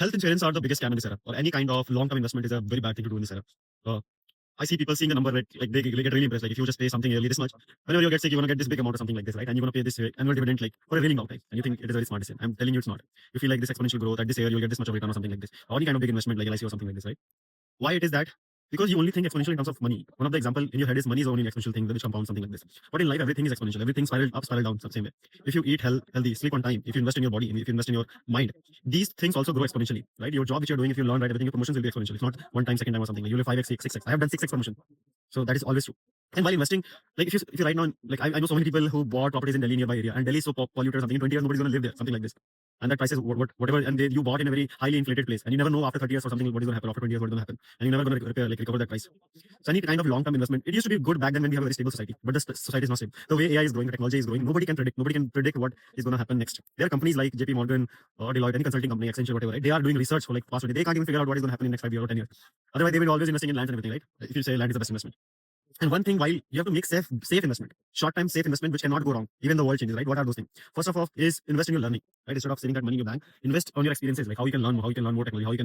Health insurance are the biggest scam in this era, or any kind of long-term investment is a very bad thing to do in this era. Uh, I see people seeing the number, like they get really impressed. Like if you just pay something yearly this much, whenever you get sick, you're gonna get this big amount or something like this, right? And you're gonna pay this annual dividend like for a really long time, and you think it is a very smart decision. I'm telling you, it's not. You feel like this exponential growth at this year, you'll get this much of return or something like this, or any kind of big investment like LIC or something like this, right? Why it is that? Because you only think exponential in terms of money. One of the example in your head is money is only an exponential thing which compounds something like this. But in life, everything is exponential. Everything spiral up, spiral down, same way. If you eat healthy, sleep on time, if you invest in your body, if you invest in your mind, these things also grow exponentially, right? Your job which you're doing, if you learn right, everything, your promotions will be exponential. It's not one time, second time or something. You'll 5x, 6x. I have done 6x promotion. So that is always true. And while investing, like if you right now, like I know so many people who bought properties in Delhi nearby area, and Delhi is so polluted or something. In 20 years, nobody's going to live there, something like this. And that price is whatever, and you bought in a very highly inflated place, and you never know after 30 years or something what is going to happen. After 20 years, what is going to happen, and you're never going to recover that price. So any kind of long-term investment, it used to be good back then when we have a very stable society, but the society is not stable. The way AI is growing, the technology is growing, nobody can predict what is going to happen next. There are companies like JP Morgan or Deloitte, any consulting company, Accenture, whatever, right? They are doing research for like past 20. They can't even figure out what is going to happen in the next 5 years or 10 years. Otherwise, they will always investing in lands and everything, right? If you say land is the best investment. And one thing, while you have to make safe investment, short-term safe investment, which cannot go wrong, even the world changes, right? What are those things? First of all, is invest in your learning, right? Instead of saving that money in your bank, invest on your experiences, like how you can learn more technology, how you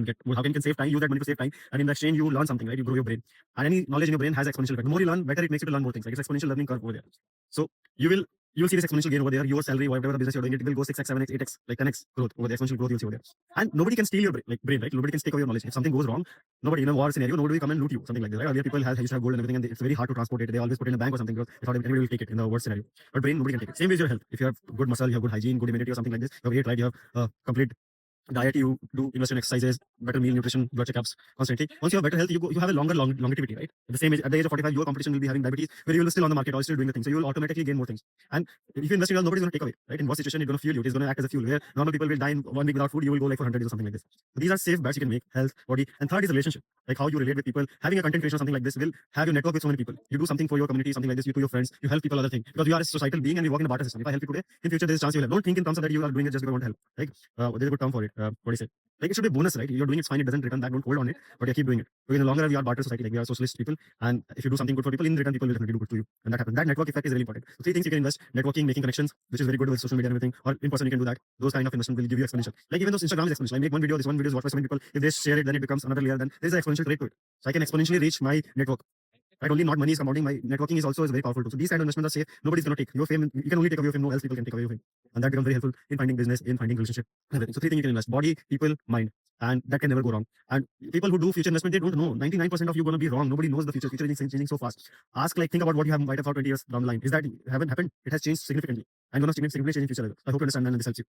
can save time, use that money to save time, and in exchange, you learn something, right? You grow your brain, and any knowledge in your brain has exponential effect. The more you learn, better it makes you to learn more things. Like it's exponential learning curve over there. So you will see this exponential gain over there. Your salary, whatever the business you're doing, it will go 6x, 7x, 8x, like 10x growth over there. Exponential growth you'll see over there. And nobody can steal your brain, right? Nobody can take away your knowledge. If something goes wrong, nobody in a war scenario, nobody will come and loot you, something like that. Right? Earlier people used to have gold and everything, and it's very hard to transport it. They always put it in a bank or something because they thought anybody will take it in the worst scenario. But brain, nobody can take it. Same with your health. If you have good muscle, you have good hygiene, good immunity or something like this, you have weight, right? You have complete diet, you do invest in exercises, better meal nutrition, blood checkups constantly. Once you have better health, you have a longer longevity, right? At the same age, at the age of 45, your competition will be having diabetes, where you will still on the market or still doing the thing. So you will automatically gain more things. And if you invest in health, nobody's going to take away, right? In what situation, it's going to fuel you. It's going to act as a fuel. Where normal people will die in 1 week without food, you will go like for 100 days or something like this. So these are safe bets you can make: health, body, and third is relationship, like how you relate with people. Having a content creation or something like this will have your network with so many people. You do something for your community, something like this. You to your friends, you help people, other thing, because you are a societal being and we work in a barter system. If I help you today, in future there is a chance you will help. Don't think in terms of that you are doing it just because you want to help. Like there's a good term for it. What do you say? Like it should be a bonus, right? You're doing it's fine, it doesn't return back, don't hold on it, but you keep doing it. Because in the longer run, we are barter society, like we are socialist people, and if you do something good for people, in return, people will definitely do good to you, and that happens. That network effect is really important. So 3 things you can invest: networking, making connections, which is very good with social media and everything, or in person you can do that. Those kind of investment will give you exponential. Like even though Instagram is exponential, I make one video, this one video is watched by so many people. If they share it, then it becomes another layer. Then there is an exponential rate to it. So I can exponentially reach my network. Right, only not money is compounding. My networking is also very powerful too. So these kind of investments are safe. Nobody's gonna take your fame. You can only take away your fame. No else people can take away your fame, and that becomes very helpful in finding business, in finding relationship, everything. So 3 things you can invest: body, people, mind, and that can never go wrong. And people who do future investment, they don't know. 99% of you gonna be wrong. Nobody knows the future. Future is changing so fast. Ask, like, think about what you have might have thought 20 years down the line. Is that haven't happened? It has changed significantly. And gonna significantly change in future. I hope you understand that and this helps you.